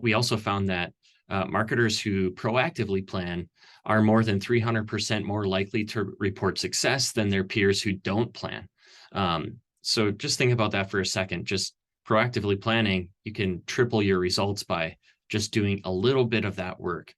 we also found that marketers who proactively plan are more than 300% more likely to report success than their peers who don't plan. So just think about that for a second. Just proactively planning, you can triple your results by just doing a little bit of that work.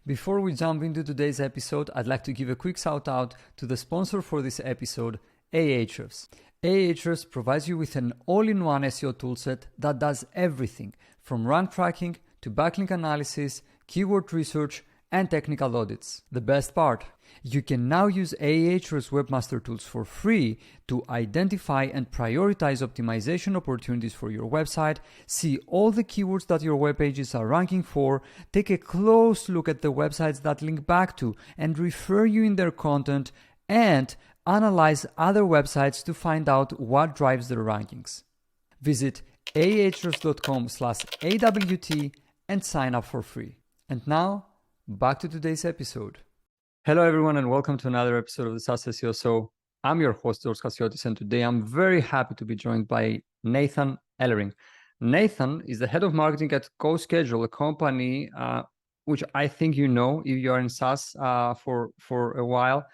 Before we jump into today's episode, I'd like to give a quick shout out to the sponsor for this episode, Ahrefs. Ahrefs provides you with an all-in-one SEO toolset that does everything from rank tracking to backlink analysis, keyword research, and technical audits. The best part, you can now use Ahrefs Webmaster Tools for free to identify and prioritize optimization opportunities for your website, see all the keywords that your web pages are ranking for, take a close look at the websites that link back to and refer you in their content, and analyze other websites to find out what drives their rankings. Visit ahrefs.com/AWT and sign up for free. And now, back to today's episode. Hello, everyone, and welcome to another episode of the SaaS SEO Show. I'm your host, George Cassiotis, and today I'm very happy to be joined by Nathan Ellering. Nathan is the head of marketing at CoSchedule, a company which I think you know if you are in SaaS for a while.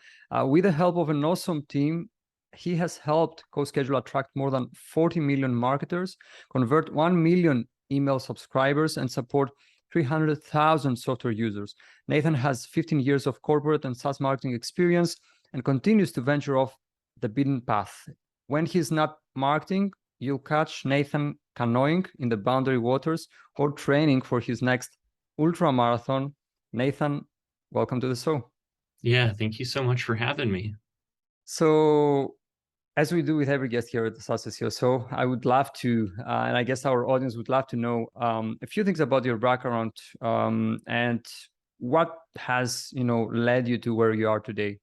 With the help of an awesome team, he has helped CoSchedule attract more than 40 million marketers, convert 1 million email subscribers, and support 300,000 software users. Nathan has 15 years of corporate and SaaS marketing experience and continues to venture off the beaten path. When he's not marketing, you'll catch Nathan canoeing in the boundary waters or training for his next ultramarathon. Nathan, welcome to the show. Yeah, thank you so much for having me. So, as we do with every guest here at the SaaS SEO Show, I would love to, and I guess our audience would love to know a few things about your background and what has, led you to where you are today.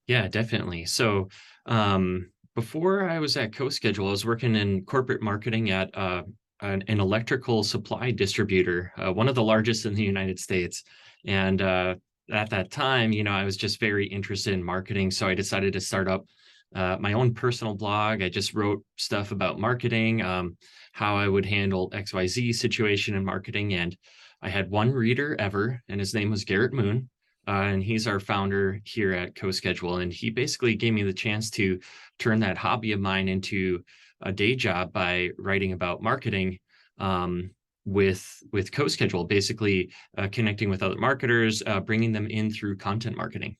Yeah, definitely. So before I was at CoSchedule, I was working in corporate marketing at an electrical supply distributor, one of the largest in the United States. And at that time, I was just very interested in marketing. So I decided to start up my own personal blog. I just wrote stuff about marketing, how I would handle XYZ situation in marketing. And I had one reader ever, and his name was Garrett Moon. And he's our founder here at CoSchedule. And he basically gave me the chance to turn that hobby of mine into a day job by writing about marketing with CoSchedule, basically connecting with other marketers, bringing them in through content marketing.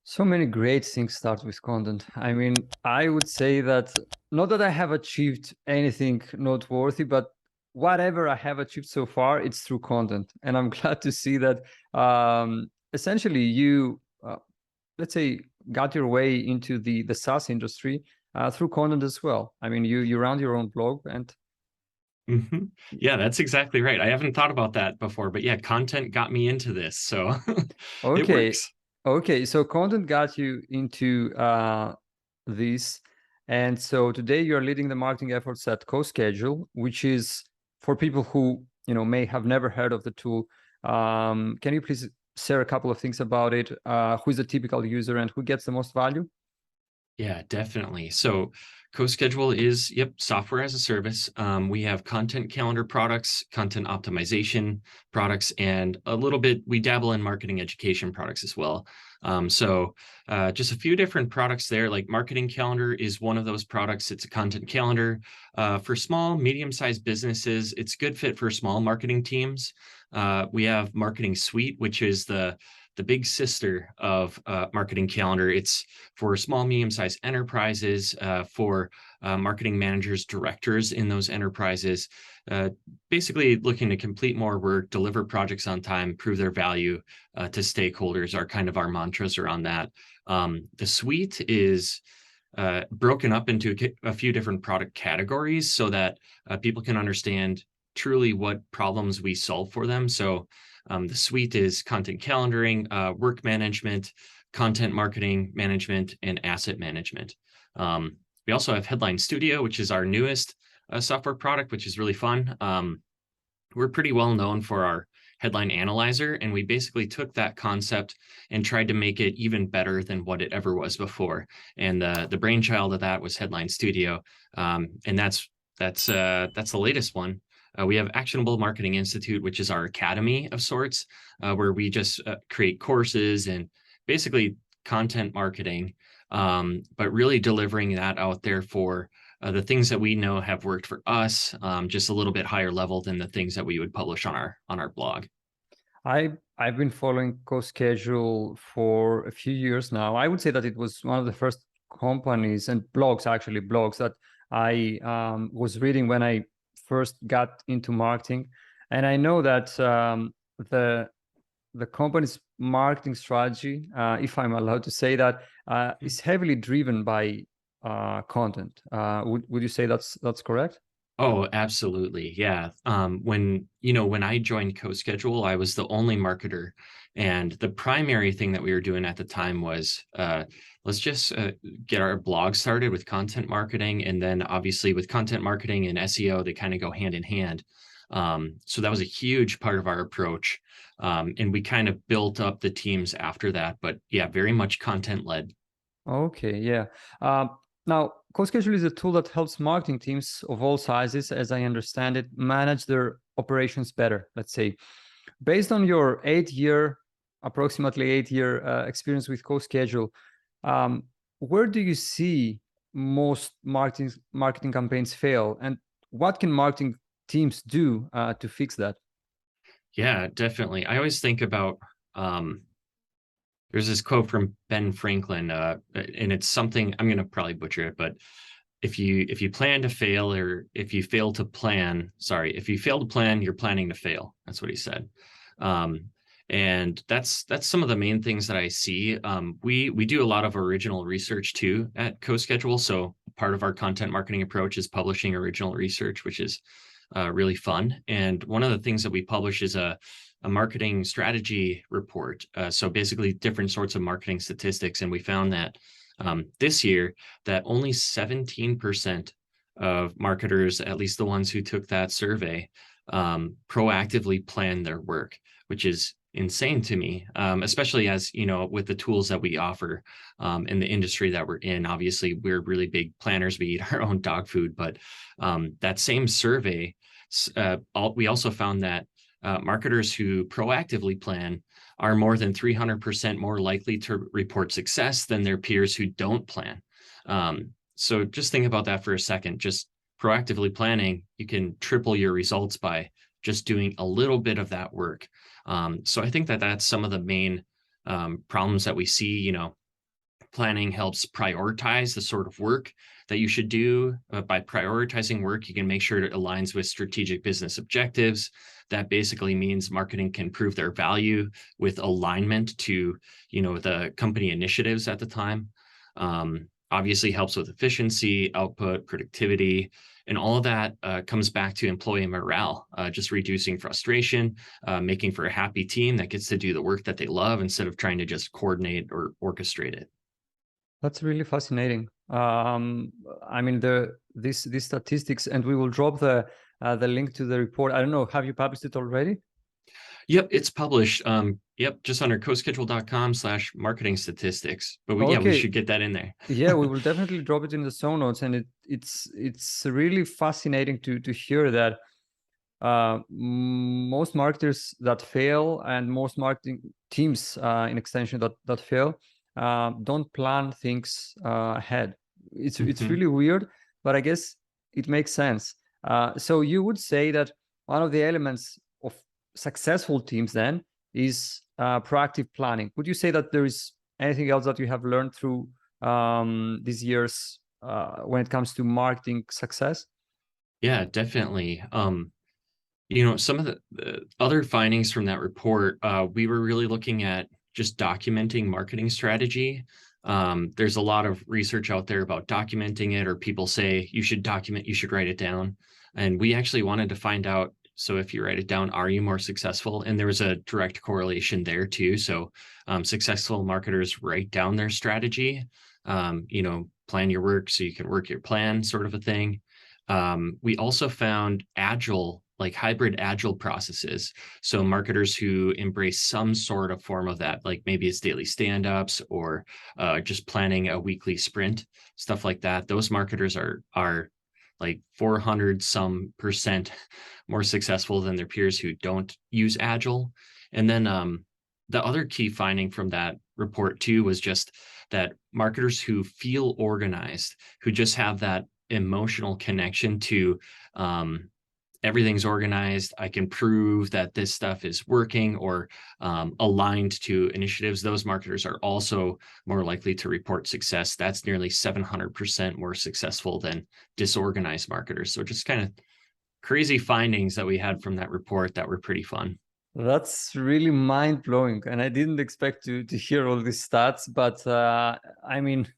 So many great things start with content. I mean, I would say that not that I have achieved anything noteworthy, but whatever I have achieved so far, it's through content. And I'm glad to see that essentially you, let's say, got your way into the SaaS industry through content as well. I mean, you run your own blog and... Mm-hmm. Yeah, that's exactly right. I haven't thought about that before, but yeah, content got me into this. So okay. It works. Okay, so content got you into this. And so today you're leading the marketing efforts at CoSchedule, which is for people who may have never heard of the tool. Can you please share a couple of things about it? Who is the typical user and who gets the most value? Yeah, definitely. So CoSchedule is, software as a service. We have content calendar products, content optimization products, and a little bit, we dabble in marketing education products as well. So just a few different products there, like Marketing Calendar is one of those products. It's a content calendar for small, medium-sized businesses. It's good fit for small marketing teams. We have Marketing Suite, which is the big sister of Marketing Calendar. It's for small, medium-sized enterprises, for marketing managers, directors in those enterprises, basically looking to complete more work, deliver projects on time, prove their value to stakeholders are kind of our mantras around that. The suite is broken up into a few different product categories so that people can understand truly what problems we solve for them. So the suite is content calendaring, work management, content marketing management, and asset management. We also have Headline Studio, which is our newest software product, which is really fun. We're pretty well known for our headline analyzer, and we basically took that concept and tried to make it even better than what it ever was before. And the brainchild of that was Headline Studio, and that's the latest one. We have Actionable Marketing Institute, which is our academy of sorts, where we just create courses and basically content marketing, but really delivering that out there for the things that we know have worked for us, just a little bit higher level than the things that we would publish on our blog. I've been following CoSchedule for a few years now. I would say that it was one of the first companies and blogs that I was reading when I first got into marketing. And I know that the company's marketing strategy, if I'm allowed to say that, is heavily driven by content. Would you say that's correct? Oh, absolutely. Yeah. When I joined CoSchedule, I was the only marketer. And the primary thing that we were doing at the time was let's just get our blog started with content marketing. And then obviously with content marketing and SEO, they kind of go hand in hand. So that was a huge part of our approach. And we kind of built up the teams after that. But yeah, very much content led. Okay, yeah. Now, CoSchedule is a tool that helps marketing teams of all sizes, as I understand it, manage their operations better, let's say. Based on your approximately 8-year experience with CoSchedule, where do you see most marketing campaigns fail? And what can marketing teams do to fix that? Yeah, definitely. I always think about there's this quote from Ben Franklin, and it's something I'm going to probably butcher it, but if you plan to fail, or if you fail to plan, you're planning to fail. That's what he said. And that's some of the main things that I see. We do a lot of original research too at CoSchedule. So part of our content marketing approach is publishing original research, which is really fun. And one of the things that we publish is a marketing strategy report. So basically different sorts of marketing statistics. And we found that this year that only 17% of marketers, at least the ones who took that survey, proactively plan their work, which is insane to me, especially as, with the tools that we offer in the industry that we're in. Obviously, we're really big planners. We eat our own dog food, but that same survey, we also found that marketers who proactively plan are more than 300% more likely to report success than their peers who don't plan. So just think about that for a second. Just proactively planning, you can triple your results by just doing a little bit of that work. So I think that that's some of the main problems that we see. Planning helps prioritize the sort of work that you should do. By prioritizing work, you can make sure it aligns with strategic business objectives. That basically means marketing can prove their value with alignment to, the company initiatives at the time. Obviously helps with efficiency, output, productivity, and all of that comes back to employee morale, just reducing frustration, making for a happy team that gets to do the work that they love instead of trying to just coordinate or orchestrate it. That's really fascinating. I mean, these statistics, and we will drop the link to the report. I don't know, have you published it already? Yep, it's published. Just under coschedule.com/marketing statistics. But Okay. we should get that in there. Yeah, we will definitely drop it in the show notes, and it's really fascinating to hear that most marketers that fail and most marketing teams in extension that fail don't plan things ahead. It's really weird, but I guess it makes sense. So you would say that one of the elements of successful teams then is proactive planning. Would you say that there is anything else that you have learned through these years when it comes to marketing success? Yeah, definitely. Some of the other findings from that report, we were really looking at just documenting marketing strategy. There's a lot of research out there about documenting it, or people say you should document, you should write it down. And we actually wanted to find out, so if you write it down, are you more successful? And there was a direct correlation there too. So successful marketers write down their strategy, plan your work so you can work your plan, sort of a thing. We also found agile like hybrid agile processes. So marketers who embrace some sort of form of that, like maybe it's daily stand-ups or just planning a weekly sprint, stuff like that. Those marketers are like 400% more successful than their peers who don't use agile. And then the other key finding from that report too was just that marketers who feel organized, who just have that emotional connection to everything's organized, I can prove that this stuff is working or aligned to initiatives, those marketers are also more likely to report success. That's nearly 700% more successful than disorganized marketers. So just kind of crazy findings that we had from that report that were pretty fun. That's really mind-blowing, and I didn't expect to hear all these stats, but I mean,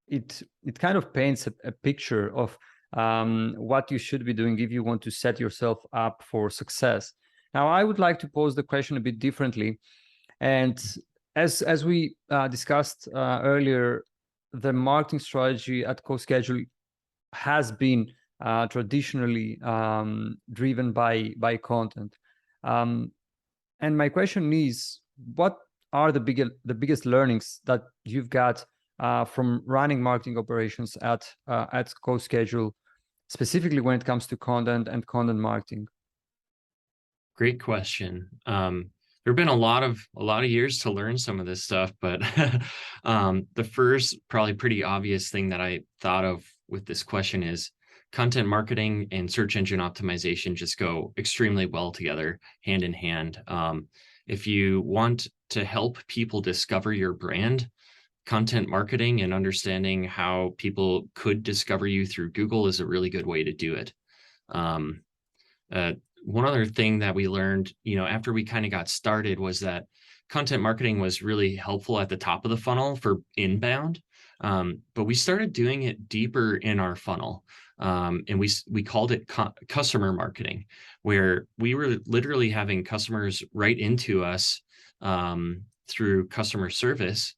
it kind of paints a picture of what you should be doing if you want to set yourself up for success. Now, I would like to pose the question a bit differently, and as we discussed earlier, the marketing strategy at CoSchedule has been traditionally driven by content. And my question is, what are the biggest learnings that you've got from running marketing operations at CoSchedule, specifically when it comes to content and content marketing? Great question. There have been a lot of years to learn some of this stuff, but the first probably pretty obvious thing that I thought of with this question is content marketing and search engine optimization just go extremely well together, hand in hand. If you want to help people discover your brand, content marketing and understanding how people could discover you through Google is a really good way to do it. One other thing that we learned, after we kind of got started was that content marketing was really helpful at the top of the funnel for inbound. But we started doing it deeper in our funnel. And we called it customer marketing, where we were literally having customers write into us through customer service.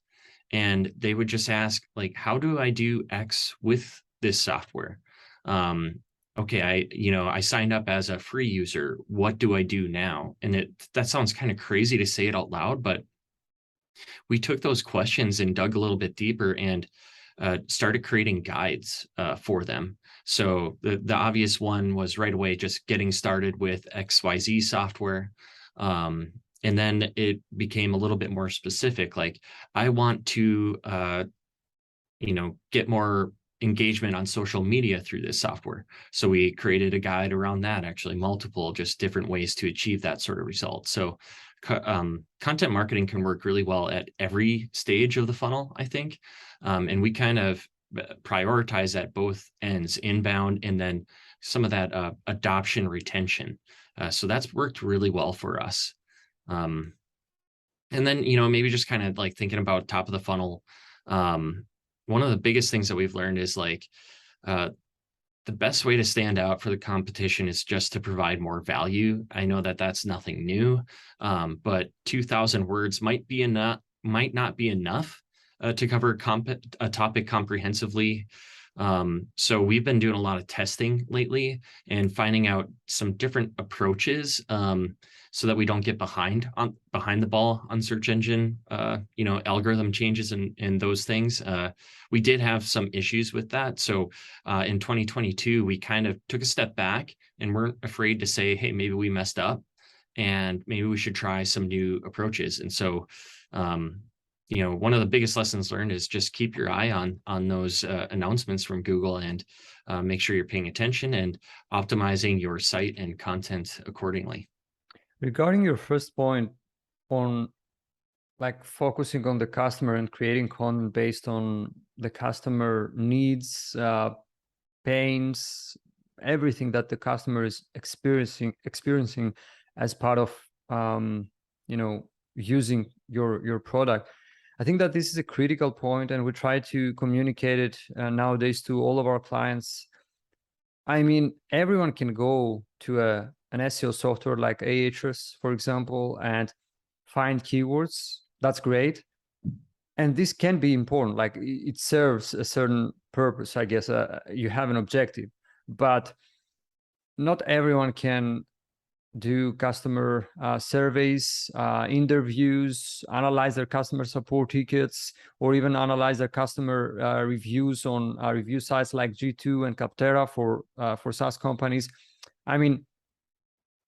And they would just ask, like, how do I do X with this software? Okay, I signed up as a free user. What do I do now? And that sounds kind of crazy to say it out loud, but we took those questions and dug a little bit deeper and started creating guides for them. So the obvious one was right away just getting started with XYZ software. And then it became a little bit more specific, like I want to get more engagement on social media through this software. So we created a guide around that, actually multiple just different ways to achieve that sort of result. So content marketing can work really well at every stage of the funnel, I think. And we kind of prioritize at both ends, inbound and then some of that adoption retention. So that's worked really well for us. And then, maybe just kind of like thinking about top of the funnel. One of the biggest things that we've learned is like the best way to stand out for the competition is just to provide more value. I know that that's nothing new, but 2,000 words might not be enough to cover a topic comprehensively. So we've been doing a lot of testing lately and finding out some different approaches so that we don't get behind the ball on search engine, algorithm changes and those things. We did have some issues with that. So in 2022, we kind of took a step back and weren't afraid to say, hey, maybe we messed up and maybe we should try some new approaches. And so, one of the biggest lessons learned is just keep your eye on those announcements from Google and make sure you're paying attention and optimizing your site and content accordingly. Regarding your first point on like focusing on the customer and creating content based on the customer needs, pains, everything that the customer is experiencing as part of using your product. I think that this is a critical point, and we try to communicate it nowadays to all of our clients. I mean, everyone can go to an SEO software like Ahrefs, for example, and find keywords. That's great. And this can be important. Like it serves a certain purpose, I guess. You have an objective, but not everyone can do customer surveys, interviews, analyze their customer support tickets, or even analyze their customer reviews on review sites like G2 and Capterra for SaaS companies. I mean,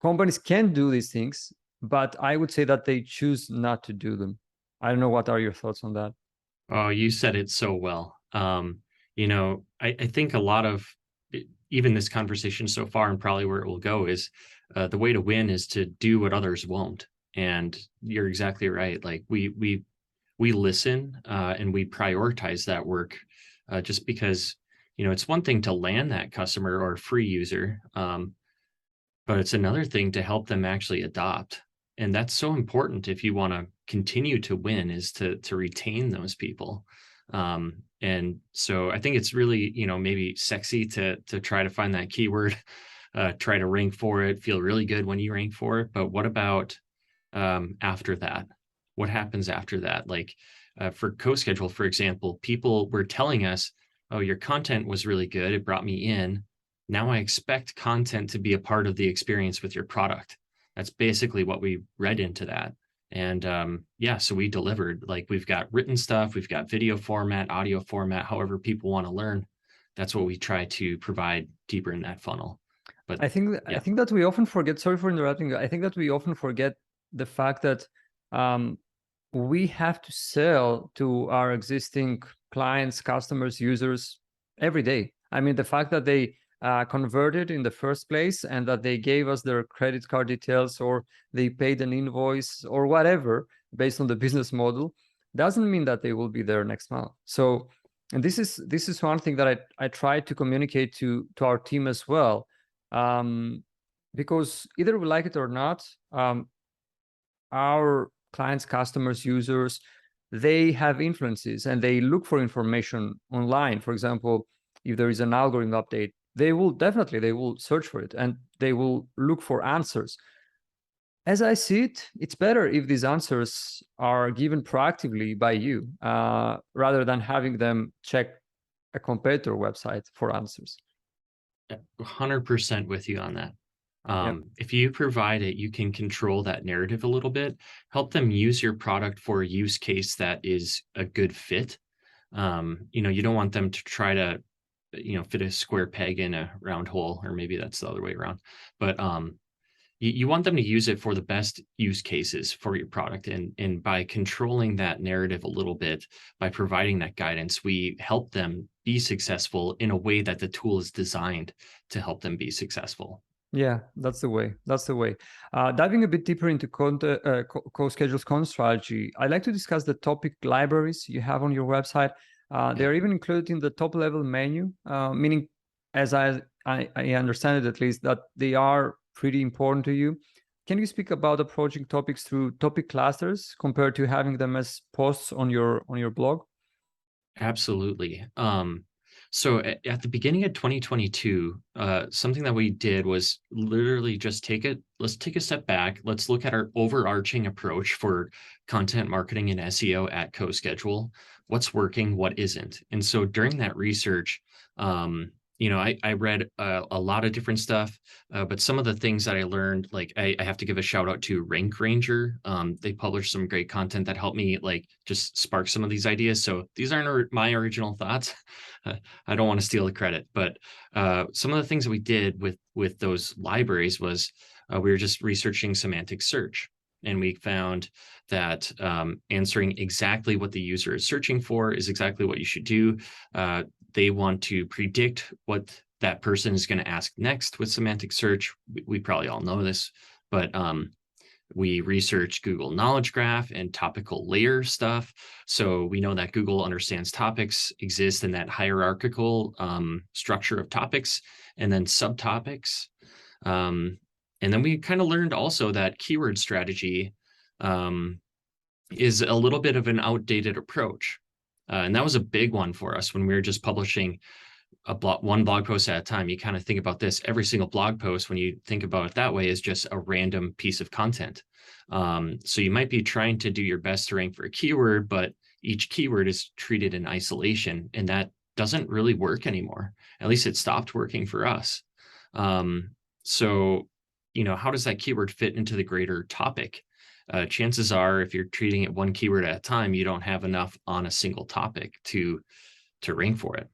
companies can do these things, but I would say that they choose not to do them. I don't know, what are your thoughts on that? Oh, you said it so well. I think a lot of even this conversation so far, and probably where it will go, is the way to win is to do what others won't. And you're exactly right. Like we listen and we prioritize that work just because it's one thing to land that customer or free user, but it's another thing to help them actually adopt. And that's so important if you want to continue to win, is to retain those people. And so I think it's really, maybe sexy to try to find that keyword, try to rank for it, feel really good when you rank for it. But what about after that? What happens after that? Like for CoSchedule, for example, people were telling us, oh, your content was really good. It brought me in. Now I expect content to be a part of the experience with your product. That's basically what we read into that. And yeah, so we delivered. Like, we've got written stuff, we've got video format, audio format, however people want to learn. That's what we try to provide deeper in that funnel. But I think yeah, that we often forget. Sorry for interrupting. I think that we often forget the fact that we have to sell to our existing clients, customers, users every day. I mean, the fact that they converted in the first place and that they gave us their credit card details, or they paid an invoice or whatever based on the business model, doesn't mean that they will be there next month. So, and this is one thing that I try to communicate to our team as well, because either we like it or not, our clients, customers, users, they have influences and they look for information online. For example, if there is an algorithm update, they will search for it and they will look for answers. As I see it, it's better if these answers are given proactively by you, rather than having them check a competitor website for answers. 100% with you on that. Yeah. If you provide it, you can control that narrative a little bit, help them use your product for a use case that is a good fit. You don't want them to try to, fit a square peg in a round hole, or maybe that's the other way around. But you want them to use it for the best use cases for your product. And by controlling that narrative a little bit, by providing that guidance, we help them be successful in a way that the tool is designed to help them be successful. Yeah, that's the way. That's the way. Diving a bit deeper into CoSchedule's content strategy, I'd like to discuss the topic libraries you have on your website. They're even included in the top level menu, meaning, as I understand it at least, that they are pretty important to you. Can you speak about approaching topics through topic clusters compared to having them as posts on your blog? Absolutely. So at the beginning of 2022, something that we did was literally just let's take a step back. Let's look at our overarching approach for content marketing and SEO at CoSchedule. What's working, what isn't. And so during that research, I read a lot of different stuff, but some of the things that I learned, like I have to give a shout out to Rank Ranger. They published some great content that helped me like just spark some of these ideas. So these aren't my original thoughts. I don't want to steal the credit, but some of the things that we did with those libraries was we were just researching semantic search. And we found that answering exactly what the user is searching for is exactly what you should do. They want to predict what that person is going to ask next with semantic search. We probably all know this, but we research Google Knowledge Graph and topical layer stuff. So we know that Google understands topics exist in that hierarchical structure of topics and then subtopics. And then we kind of learned also that keyword strategy is a little bit of an outdated approach. And that was a big one for us when we were just publishing one blog post at a time. You kind of think about this, every single blog post, when you think about it that way, is just a random piece of content. So you might be trying to do your best to rank for a keyword, but each keyword is treated in isolation, and that doesn't really work anymore. At least it stopped working for us. So how does that keyword fit into the greater topic? Chances are, if you're treating it one keyword at a time, you don't have enough on a single topic to rank for it.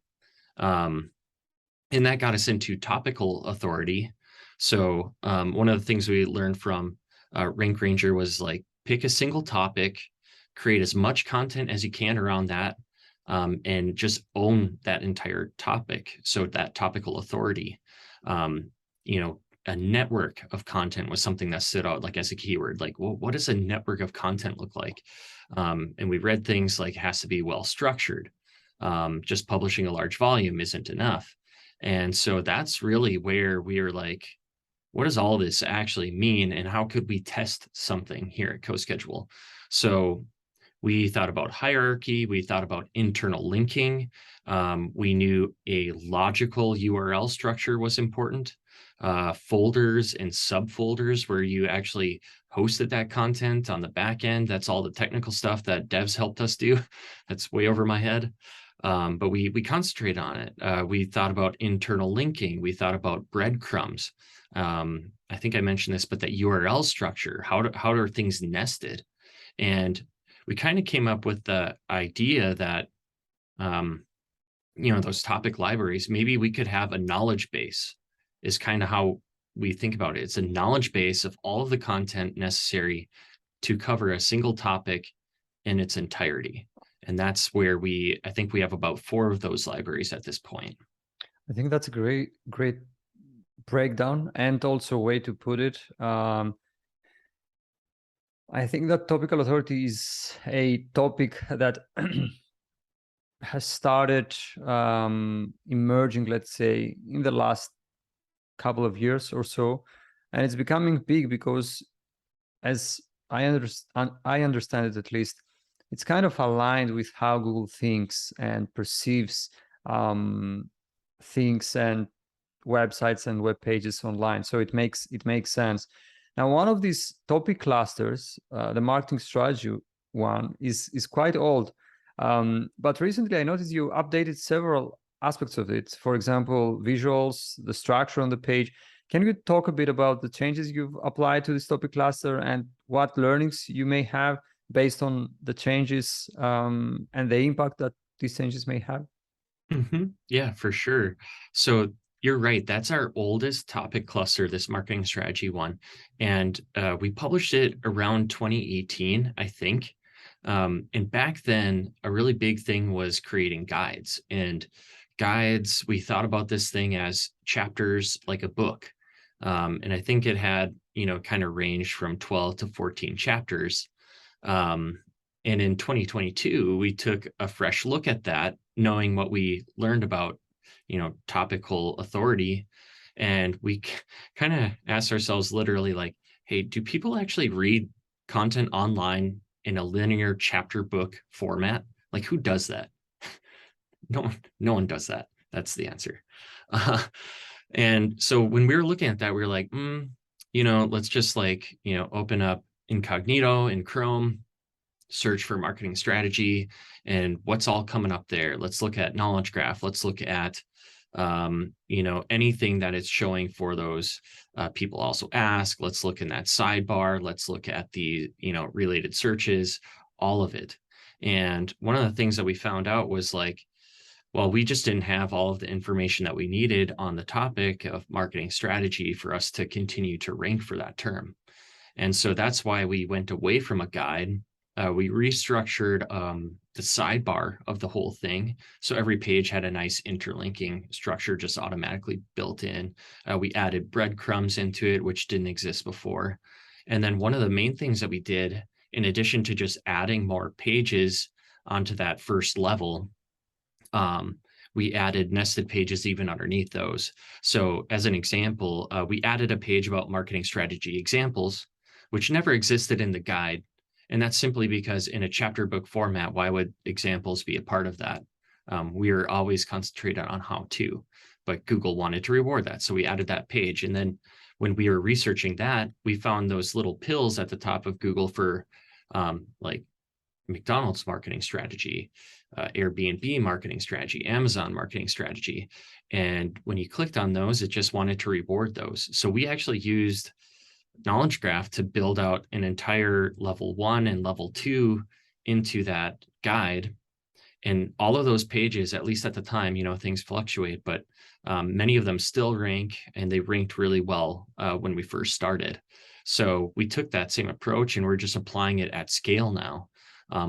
And that got us into topical authority. So one of the things we learned from Rank Ranger was like, pick a single topic, create as much content as you can around that, and just own that entire topic. So that topical authority, a network of content was something that stood out like as a keyword. Like, well, what does a network of content look like? And we read things like, it has to be well structured. Just publishing a large volume isn't enough. And so that's really where we are like, what does all this actually mean? And how could we test something here at CoSchedule? So we thought about hierarchy. We thought about internal linking. We knew a logical URL structure was important. Folders and subfolders where you actually hosted that content on the back end. That's all the technical stuff that devs helped us do. That's way over my head. But we concentrate on it. We thought about internal linking. We thought about breadcrumbs. I think I mentioned this, but that URL structure, how are things nested? And we kind of came up with the idea that, those topic libraries, maybe we could have a knowledge base is kind of how we think about it. It's a knowledge base of all of the content necessary to cover a single topic in its entirety. And that's where I think we have about 4 of those libraries at this point. I think that's a great breakdown and also way to put it. I think that topical authority is a topic that has started emerging, let's say, in the last couple of years or so, and it's becoming big because, as I understand it, at least, it's kind of aligned with how Google thinks and perceives things and websites and web pages online. So it makes sense. Now, one of these topic clusters, the marketing strategy one, is quite old. But recently I noticed you updated several aspects of it. For example, visuals, the structure on the page. Can you talk a bit about the changes you've applied to this topic cluster and what learnings you may have based on the changes and the impact that these changes may have? Yeah, for sure. So you're right. That's our oldest topic cluster, this marketing strategy one. And we published it around 2018, I think. And back then, a really big thing was creating guides. And guides, we thought about this thing as chapters, like a book. And I think it had, kind of ranged from 12 to 14 chapters. And in 2022, we took a fresh look at that, knowing what we learned about, topical authority. And we kind of asked ourselves literally like, hey, do people actually read content online in a linear chapter book format? Like, who does that? No one does that. That's the answer. And so when we were looking at that, we were like, let's just open up incognito in Chrome, search for marketing strategy and what's all coming up there. Let's look at knowledge graph. Let's look at, anything that it's showing for those people also ask. Let's look in that sidebar. Let's look at the, related searches, all of it. And one of the things that we found out was like, well, we just didn't have all of the information that we needed on the topic of marketing strategy for us to continue to rank for that term. And so that's why we went away from a guide. We restructured the sidebar of the whole thing. So every page had a nice interlinking structure just automatically built in. We added breadcrumbs into it, which didn't exist before. And then one of the main things that we did, in addition to just adding more pages onto that first level, we added nested pages even underneath those. So as an example, we added a page about marketing strategy examples, which never existed in the guide. And that's simply because in a chapter book format, why would examples be a part of that? We are always concentrated on how to, but Google wanted to reward that. So we added that page. And then when we were researching that, we found those little pills at the top of Google for like McDonald's marketing strategy, Airbnb marketing strategy, Amazon marketing strategy. And when you clicked on those, it just wanted to reward those. So we actually used knowledge graph to build out an entire level 1 and level 2 into that guide. And all of those pages, at least at the time, things fluctuate, but many of them still rank, and they ranked really well when we first started. So we took that same approach, and we're just applying it at scale now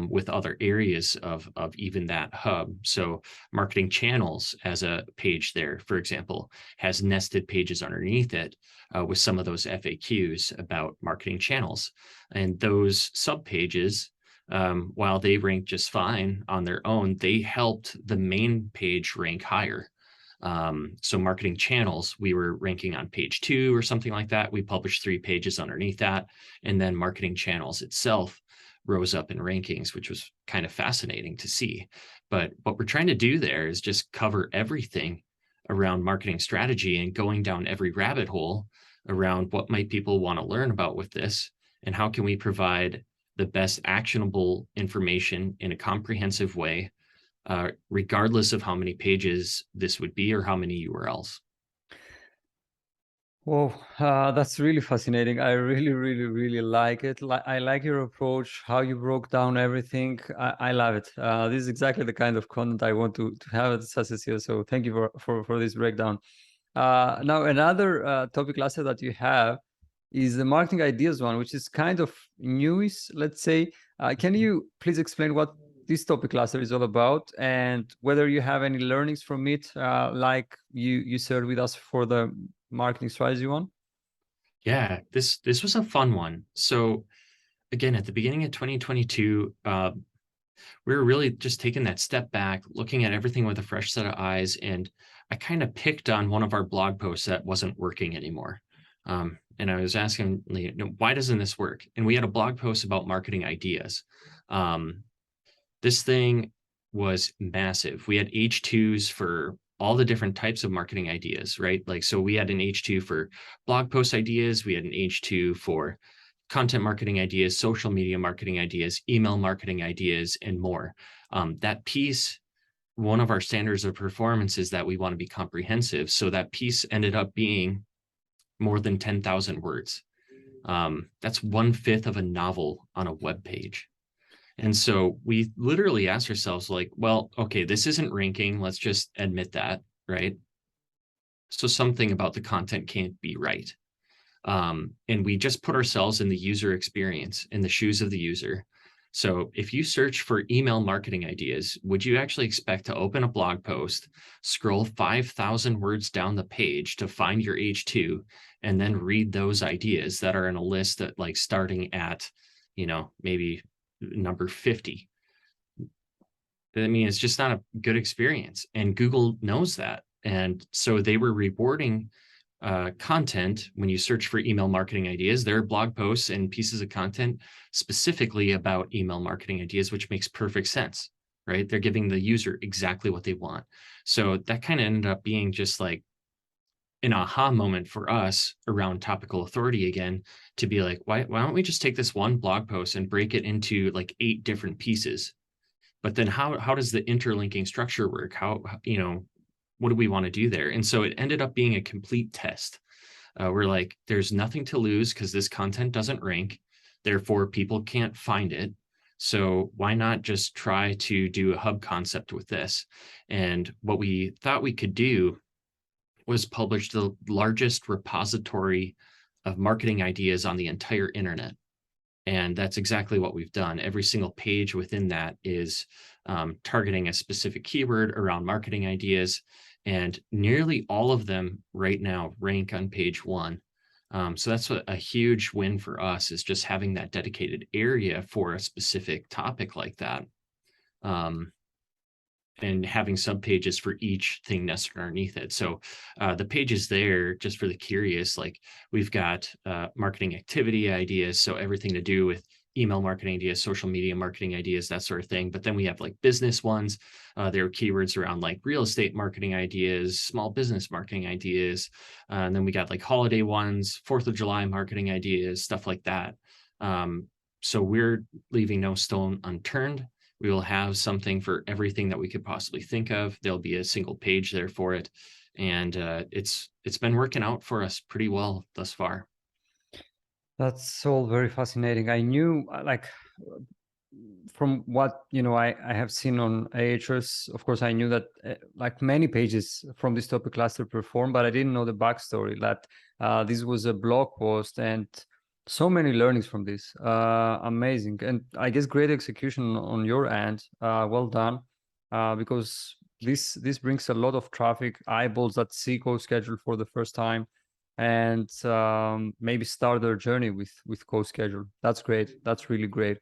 with other areas of even that hub. So marketing channels as a page there, for example, has nested pages underneath it with some of those FAQs about marketing channels. And those sub pages, while they ranked just fine on their own, they helped the main page rank higher. So marketing channels, we were ranking on page 2 or something like that. We published 3 pages underneath that. And then marketing channels itself rose up in rankings, which was kind of fascinating to see. But what we're trying to do there is just cover everything around marketing strategy and going down every rabbit hole around what might people want to learn about with this, and how can we provide the best actionable information in a comprehensive way, regardless of how many pages this would be or how many URLs. Well, that's really fascinating. I really, really, really like it. I like your approach, how you broke down everything. I love it. This is exactly the kind of content I want to have at SaaS SEO. So thank you for this breakdown. Now, another topic cluster that you have is the marketing ideas one, which is kind of newish, let's say. Can you please explain what this topic cluster is all about, and whether you have any learnings from it, like you shared with us for the marketing strategy one? Yeah, this was a fun one. So again, at the beginning of 2022, we were really just taking that step back, looking at everything with a fresh set of eyes. And I kind of picked on one of our blog posts that wasn't working anymore. And I was asking, why doesn't this work? And we had a blog post about marketing ideas. This thing was massive. We had H2s for all the different types of marketing ideas, right? Like, so we had an H2 for blog post ideas. We had an H2 for content marketing ideas, social media marketing ideas, email marketing ideas, and more. That piece, one of our standards of performance is that we want to be comprehensive. So that piece ended up being more than 10,000 words. That's 1/5 of a novel on a web page. And so we literally asked ourselves, like, well, okay, this isn't ranking. Let's just admit that, right? So something about the content can't be right. And we just put ourselves in the user experience, in the shoes of the user. So if you search for email marketing ideas, would you actually expect to open a blog post, scroll 5,000 words down the page to find your H2, and then read those ideas that are in a list that, like, starting at, maybe number 50? I mean, it's just not a good experience. And Google knows that. And so they were rewarding content. When you search for email marketing ideas, there are blog posts and pieces of content specifically about email marketing ideas, which makes perfect sense, right? They're giving the user exactly what they want. So that kind of ended up being just like an aha moment for us around topical authority again, to be like, why don't we just take this one blog post and break it into like 8 different pieces? But then how does the interlinking structure work? What do we want to do there? And so it ended up being a complete test. We're like, there's nothing to lose because this content doesn't rank. Therefore, people can't find it. So why not just try to do a hub concept with this? And what we thought we could do was publish the largest repository of marketing ideas on the entire internet. And that's exactly what we've done. Every single page within that is targeting a specific keyword around marketing ideas. And nearly all of them right now rank on page 1. So that's a huge win for us, is just having that dedicated area for a specific topic like that. And having subpages for each thing nested underneath it. So the pages there, just for the curious, like, we've got marketing activity ideas, so everything to do with email marketing ideas, social media marketing ideas, that sort of thing. But then we have like business ones. There are keywords around like real estate marketing ideas, small business marketing ideas. And then we got like holiday ones, 4th of July marketing ideas, stuff like that. So we're leaving no stone unturned. We will have something for everything that we could possibly think of. There'll be a single page there for it. And it's been working out for us pretty well thus far. That's all very fascinating. I knew, from what I have seen on Ahrefs, of course, I knew that like many pages from this topic cluster perform, but I didn't know the backstory that this was a blog post and so many learnings from this. Amazing, and I guess great execution on your end. Well done, because this brings a lot of traffic, eyeballs that see CoSchedule for the first time, and maybe start their journey with CoSchedule. That's great. That's really great.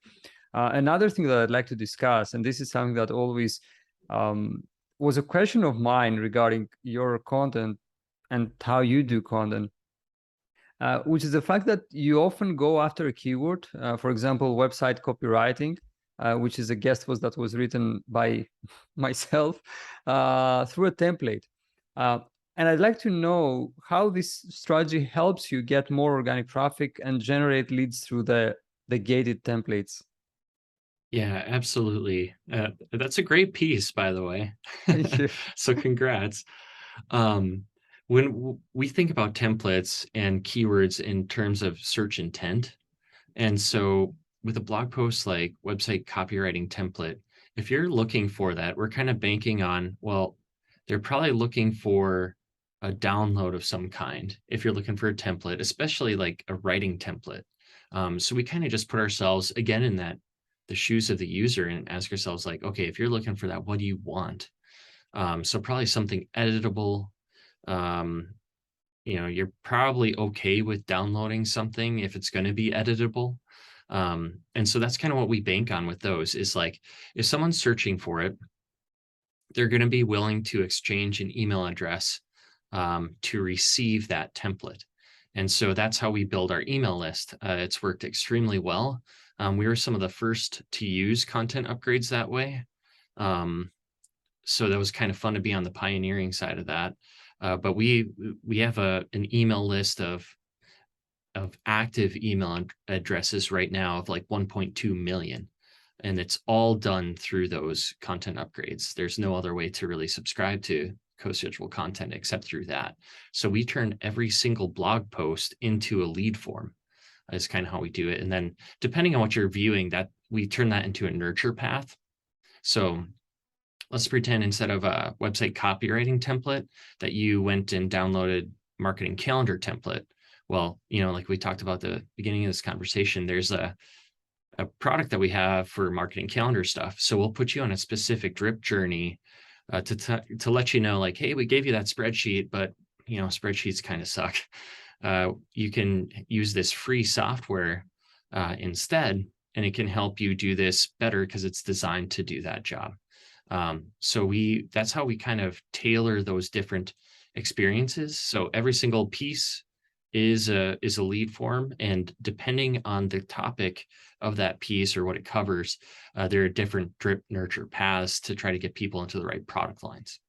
Another thing that I'd like to discuss, and this is something that always was a question of mine regarding your content and how you do content, which is the fact that you often go after a keyword, for example, website copywriting, which is a guest post that was written by myself through a template. And I'd like to know how this strategy helps you get more organic traffic and generate leads through the gated templates. Yeah, absolutely. That's a great piece, by the way. Thank you. So congrats. When we think about templates and keywords in terms of search intent, and so with a blog post like website copywriting template, if you're looking for that, we're kind of banking on, well, they're probably looking for a download of some kind if you're looking for a template, especially like a writing template. So we kind of just put ourselves again in the shoes of the user and ask ourselves like, okay, if you're looking for that, what do you want? So probably something editable. You're probably okay with downloading something if it's going to be editable. And so that's kind of what we bank on with those is like, if someone's searching for it, they're going to be willing to exchange an email address to receive that template. And so that's how we build our email list. It's worked extremely well. We were some of the first to use content upgrades that way. So that was kind of fun to be on the pioneering side of that. But we have an email list of active email addresses right now of like 1.2 million. And it's all done through those content upgrades. There's no other way to really subscribe to CoSchedule content except through that. So we turn every single blog post into a lead form is kind of how we do it. And then depending on what you're viewing, that we turn that into a nurture path. So let's pretend instead of a website copywriting template that you went and downloaded marketing calendar template. Well, like we talked about at the beginning of this conversation, there's a product that we have for marketing calendar stuff. So we'll put you on a specific drip journey to let you know, like, hey, we gave you that spreadsheet, but spreadsheets kind of suck. You can use this free software instead, and it can help you do this better because it's designed to do that job. So that's how we kind of tailor those different experiences. So every single piece is a lead form, and depending on the topic of that piece or what it covers, there are different drip nurture paths to try to get people into the right product lines.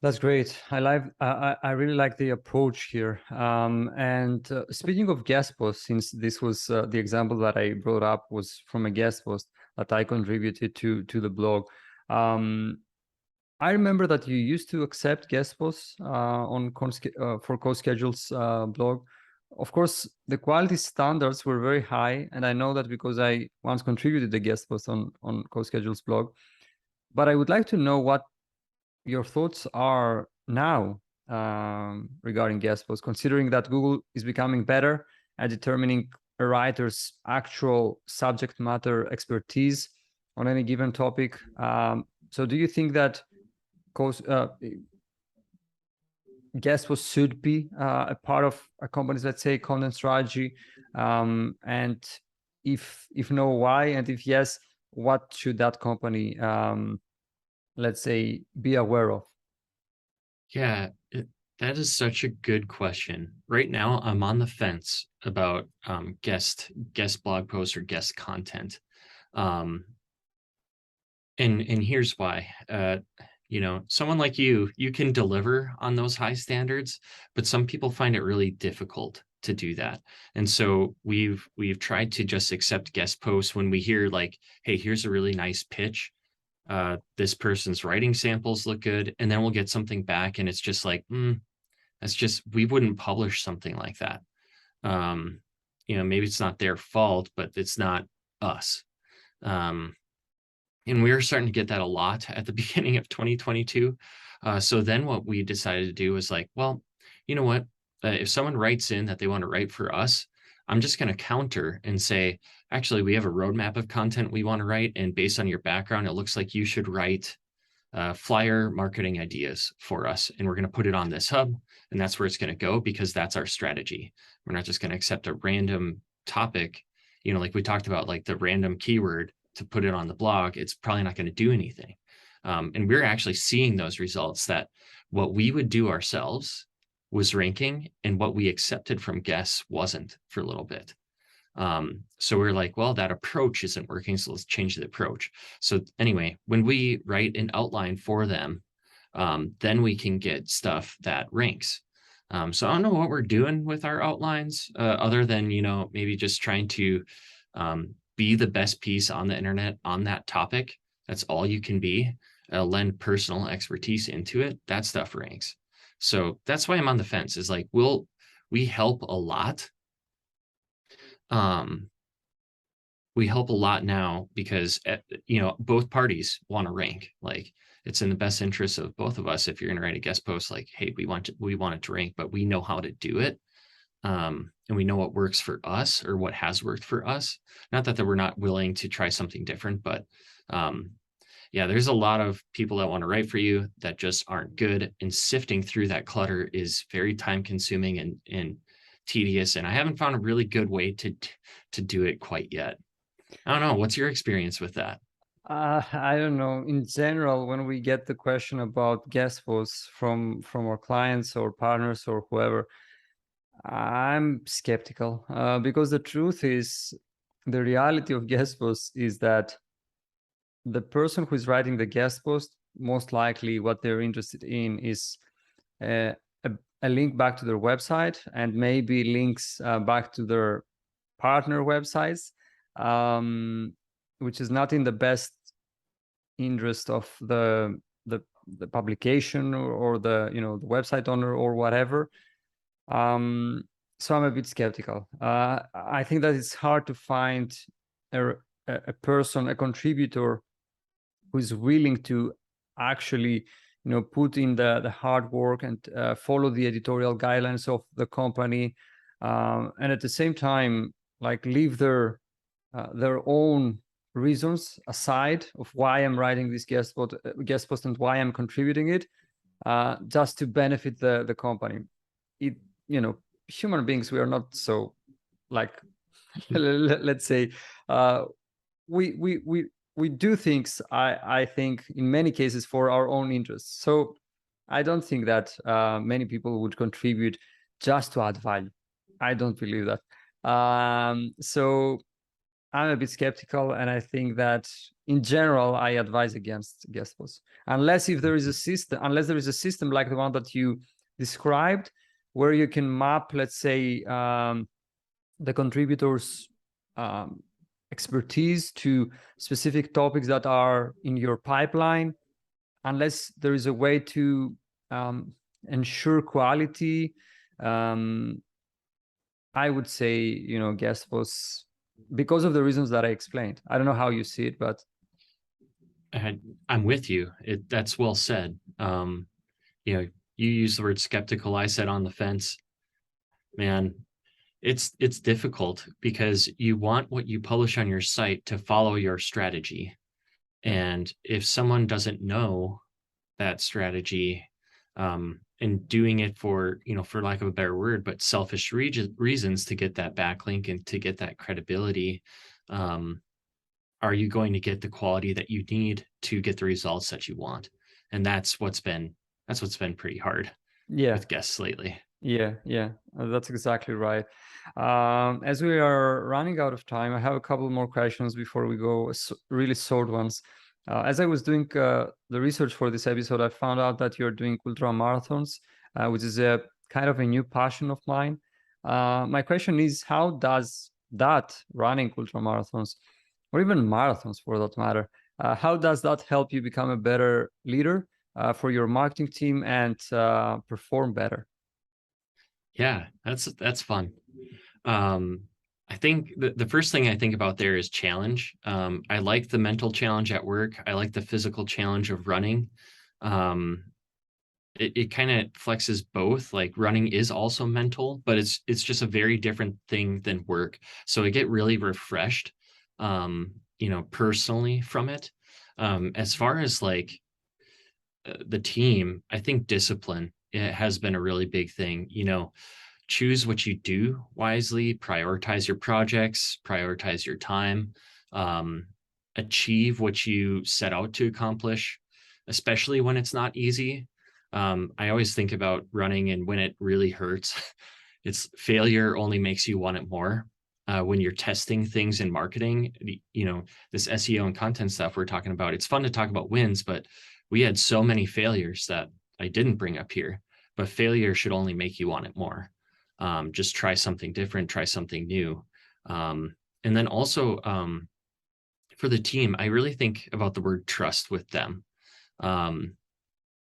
That's great. I really like the approach here. And speaking of guest posts, since this was the example that I brought up was from a guest post that I contributed to the blog. I remember that you used to accept guest posts for CoSchedule's blog. Of course, the quality standards were very high, and I know that because I once contributed a guest post on CoSchedule's blog. But I would like to know what your thoughts are now regarding guest posts, considering that Google is becoming better at determining a writer's actual subject matter expertise on any given topic. So do you think that guest posts should be a part of a company's, let's say, content strategy? And if no, why? And if yes, what should that company let's say be aware of? Yeah, that is such a good question. Right now, I'm on the fence about guest blog posts or guest content. And here's why. Someone like you can deliver on those high standards, but some people find it really difficult to do that. And so we've tried to just accept guest posts when we hear like, hey, here's a really nice pitch. This person's writing samples look good, and then we'll get something back and it's just like, we wouldn't publish something like that. maybe it's not their fault, but it's not us. And we were starting to get that a lot at the beginning of 2022. So then what we decided to do was like, well, you know what? If someone writes in that they want to write for us, I'm just going to counter and say, actually, we have a roadmap of content we want to write. And based on your background, it looks like you should write flyer marketing ideas for us. And we're going to put it on this hub. And that's where it's going to go, because that's our strategy. We're not just going to accept a random topic, like we talked about, like the random keyword to put it on the blog. It's probably not going to do anything. And we're actually seeing those results, that what we would do ourselves was ranking, and what we accepted from guests wasn't, for a little bit. So we're like, well, that approach isn't working, so let's change the approach. So anyway, when we write an outline for them, then we can get stuff that ranks. So I don't know what we're doing with our outlines, other than, maybe just trying to be the best piece on the internet on that topic. That's all you can be. Lend personal expertise into it. That stuff ranks. So that's why I'm on the fence, is like, we help a lot. We help a lot now because, both parties want to rank. Like, it's in the best interest of both of us. If you're going to write a guest post, like, hey, we want it to rank, but we know how to do it. And we know what works for us, or what has worked for us. Not that we're not willing to try something different, but yeah, there's a lot of people that want to write for you that just aren't good. And sifting through that clutter is very time consuming and tedious. And I haven't found a really good way to do it quite yet. I don't know. What's your experience with that? I don't know. In general, when we get the question about guest posts from our clients or partners or whoever, I'm skeptical, because the truth is, the reality of guest posts is that the person who is writing the guest post, most likely what they're interested in is a link back to their website, and maybe links back to their partner websites, which is not in the best interest of the publication or the the website owner or whatever. So I'm a bit skeptical. I think that it's hard to find a person, a contributor, who is willing to actually put in the hard work and follow the editorial guidelines of the company, and at the same time, like, leave their own reasons aside of why I'm writing this guest post and why I'm contributing it, just to benefit the company. Human beings, we are not so, like, let's say, we do things, I think, in many cases for our own interests. So I don't think that many people would contribute just to add value. I don't believe that. So I'm a bit skeptical, and I think that in general, I advise against guest posts, unless there is a system like the one that you described, where you can map, let's say, the contributors' expertise to specific topics that are in your pipeline. Unless there is a way to ensure quality, I would say, guest posts, because of the reasons that I explained. I don't know how you see it, but I'm with you. That's well said. You use the word skeptical. I said on the fence. Man, it's difficult, because you want what you publish on your site to follow your strategy. And if someone doesn't know that strategy, and doing it for lack of a better word, but selfish reasons to get that backlink and to get that credibility, are you going to get the quality that you need to get the results that you want? And that's what's been pretty hard with guests lately. Yeah, that's exactly right. As we are running out of time, I have a couple more questions before we go, really short ones. As I was doing the research for this episode, I found out that you're doing ultra marathons, which is a kind of a new passion of mine. My question is, how does that, running ultra marathons, or even marathons for that matter, how does that help you become a better leader for your marketing team and perform better? Yeah, that's fun. I think the first thing I think about there is challenge. I like the mental challenge at work. I like the physical challenge of running. Um, it kind of flexes both. Like running is also mental, but it's just a very different thing than work. So I get really refreshed, personally from it. As far as like the team, I think discipline, it has been a really big thing. Choose what you do wisely, prioritize your projects, prioritize your time, um, achieve what you set out to accomplish, especially when it's not easy. I always think about running and when it really hurts, it's failure only makes you want it more. When you're testing things in marketing, this SEO and content stuff we're talking about, it's fun to talk about wins, but we had so many failures that I didn't bring up here, but failure should only make you want it more. Just try something different, try something new. And then also for the team, I really think about the word trust with them. Um,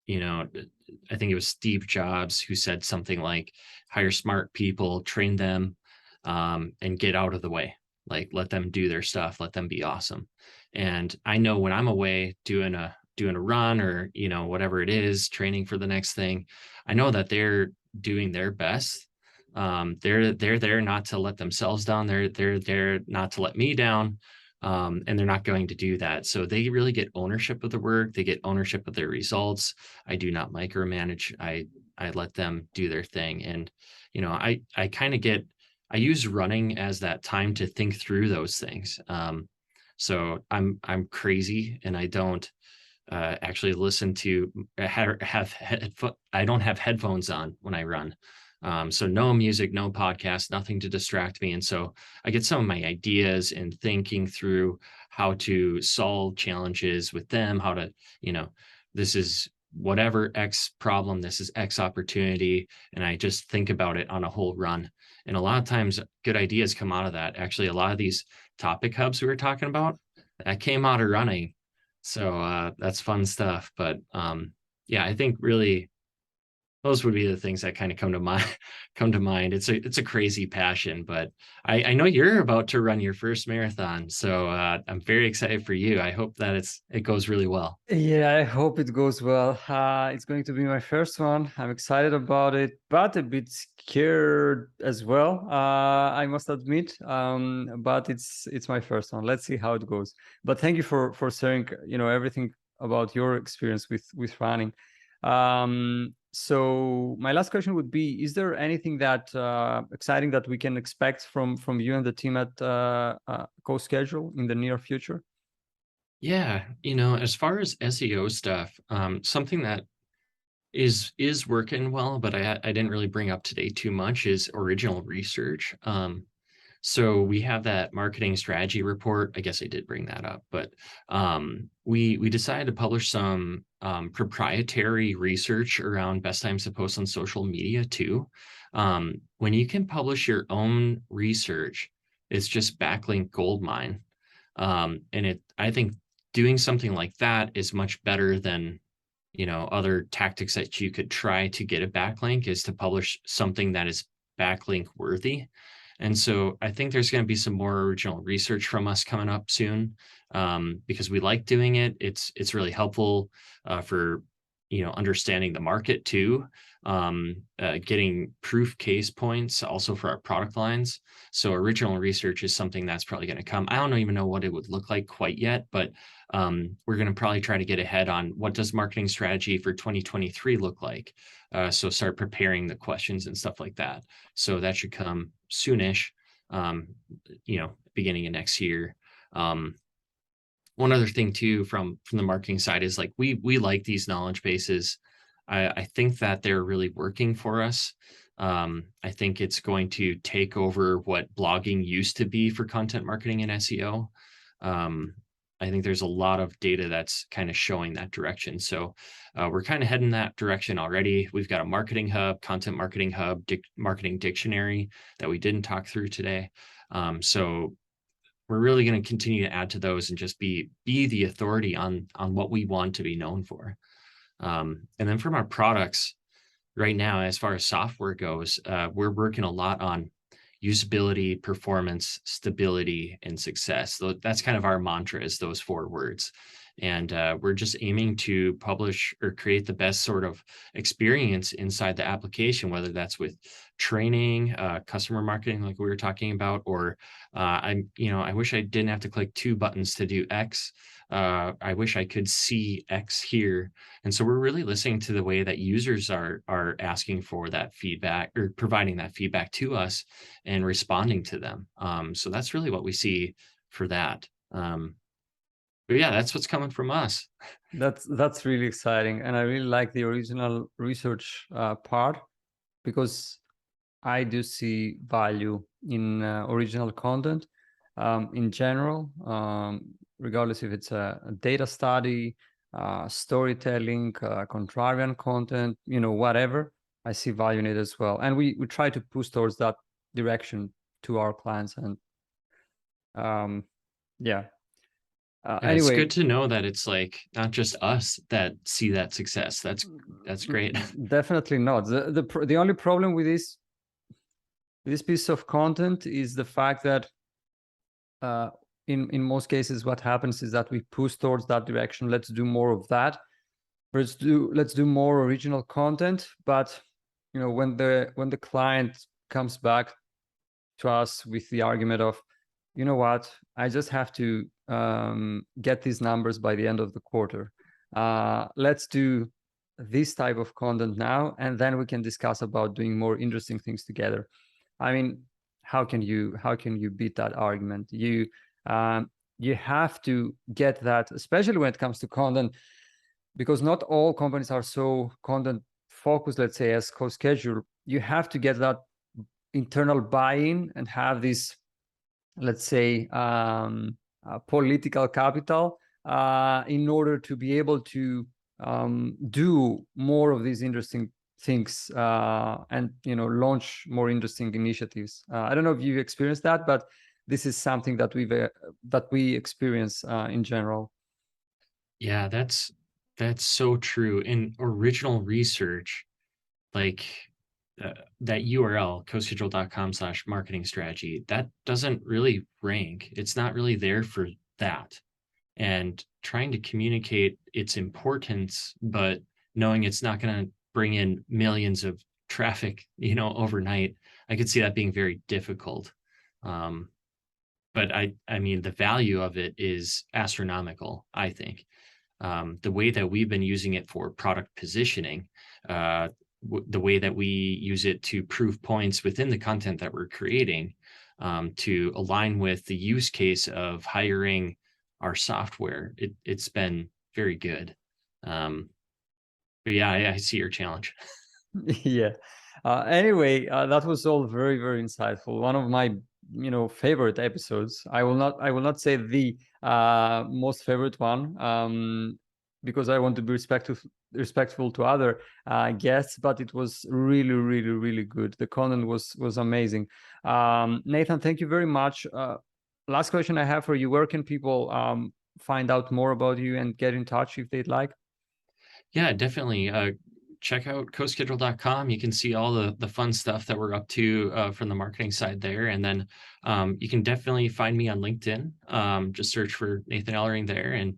I think it was Steve Jobs who said something like, hire smart people, train them, and get out of the way. Like, let them do their stuff, let them be awesome. And I know when I'm away doing a run or, whatever it is, training for the next thing, I know that they're doing their best. They're there not to let themselves down. They're there not to let me down. And they're not going to do that. So they really get ownership of the work. They get ownership of their results. I do not micromanage. I let them do their thing. And, I kind of I use running as that time to think through those things. So I'm crazy and I don't actually listen to I don't have headphones on when I run. So no music, no podcast, nothing to distract me. And so I get some of my ideas and thinking through how to solve challenges with them, how to, this is whatever X problem, this is X opportunity. And I just think about it on a whole run. And a lot of times good ideas come out of that. Actually, a lot of these topic hubs we were talking about, that came out of running. So that's fun stuff. But yeah, I think really those would be the things that kind of come to mind. It's a crazy passion, but I know you're about to run your first marathon, so I'm very excited for you. I hope that it goes really well. Yeah, I hope it goes well. It's going to be my first one. I'm excited about it, but a bit scared as well. I must admit. But it's my first one. Let's see how it goes. But thank you for sharing, everything about your experience with running. So my last question would be: is there anything that exciting that we can expect from you and the team at CoSchedule in the near future? Yeah, as far as SEO stuff, something that is working well, but I didn't really bring up today too much is original research. So we have that marketing strategy report. I guess I did bring that up, but we decided to publish some proprietary research around best times to post on social media too. When you can publish your own research, it's just backlink goldmine. And I think doing something like that is much better than other tactics that you could try to get a backlink, is to publish something that is backlink worthy. And so I think there's going to be some more original research from us coming up soon, because we like doing it. It's really helpful for understanding the market too, getting proof case points also for our product lines. So original research is something that's probably going to come. I don't even know what it would look like quite yet, but we're going to probably try to get ahead on what does marketing strategy for 2023 look like. So start preparing the questions and stuff like that. So that should come soonish, beginning of next year. One other thing too, from the marketing side, is like we like these knowledge bases. I think that they're really working for us. I think it's going to take over what blogging used to be for content marketing and SEO. I think there's a lot of data that's kind of showing that direction. So we're kind of heading that direction already. We've got a marketing hub, content marketing hub, marketing dictionary that we didn't talk through today. So we're really going to continue to add to those and just be the authority on what we want to be known for. And then from our products right now, as far as software goes, we're working a lot on usability, performance, stability, and success. That's kind of our mantra, is those 4 words. And we're just aiming to publish or create the best sort of experience inside the application, whether that's with training, customer marketing, like we were talking about, or I wish I didn't have to click 2 buttons to do X. I wish I could see X here. And so we're really listening to the way that users are asking for that feedback, or providing that feedback to us and responding to them. So that's really what we see for that. But yeah, that's what's coming from us. That's really exciting, and I really like the original research part, because I do see value in original content in general, regardless if it's a data study, storytelling, contrarian content, whatever. I see value in it as well, and we try to push towards that direction to our clients. And yeah. It's Anyway, good to know that it's like not just us that see that success. That's great. definitely not. The only problem with this piece of content is the fact that in most cases what happens is that we push towards that direction. Let's do more of that. Let's do more original content. But when the client comes back to us with the argument of, you know what, I just have to get these numbers by the end of the quarter. Let's do this type of content now, and then we can discuss about doing more interesting things together. I mean, how can you beat that argument? You have to get that, especially when it comes to content, because not all companies are so content focused, let's say, as CoSchedule. You have to get that internal buy-in and have this, let's say, political capital in order to be able to do more of these interesting things and launch more interesting initiatives. I don't know if you experienced that, but this is something that we experience in general. Yeah, that's so true. In original research, like that URL, coschedule.com/marketing strategy, that doesn't really rank. It's not really there for that. And trying to communicate its importance, but knowing it's not going to bring in millions of traffic, overnight, I could see that being very difficult. But I mean, the value of it is astronomical, I think. The way that we've been using it for product positioning, the way that we use it to prove points within the content that we're creating, to align with the use case of hiring our software, it's been very good. But yeah, I see your challenge. Yeah. Anyway, that was all very, very insightful. One of my favorite episodes. I will not say the most favorite one, because I want to be respectful to other guests, but it was really, really, really good. The content was amazing. Nathan, thank you very much. Last question I have for you: where can people find out more about you and get in touch if they'd like? Yeah, definitely. Check out coschedule.com. You can see all the fun stuff that we're up to from the marketing side there. And then you can definitely find me on LinkedIn. Just search for Nathan Ellering there, and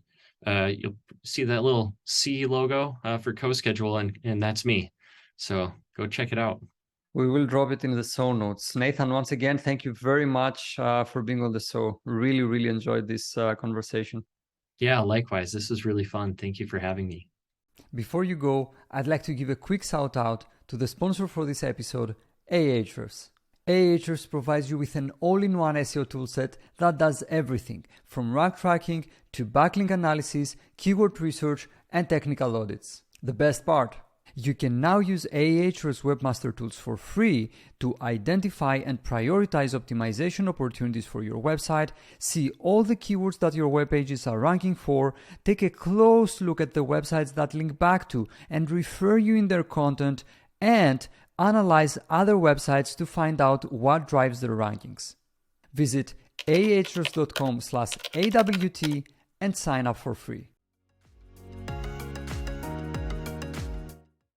you'll see that little C logo for CoSchedule, and that's me. So go check it out. We will drop it in the show notes. Nathan, once again, thank you very much for being on the show. Really, really enjoyed this conversation. Yeah, likewise. This was really fun. Thank you for having me. Before you go, I'd like to give a quick shout out to the sponsor for this episode, Ahrefs. Ahrefs provides you with an all-in-one SEO toolset that does everything from rank tracking to backlink analysis, keyword research, and technical audits. The best part, you can now use Ahrefs Webmaster Tools for free to identify and prioritize optimization opportunities for your website, see all the keywords that your web pages are ranking for, take a close look at the websites that link back to and refer you in their content, and analyze other websites to find out what drives their rankings. Visit ahrefs.com/AWT and sign up for free.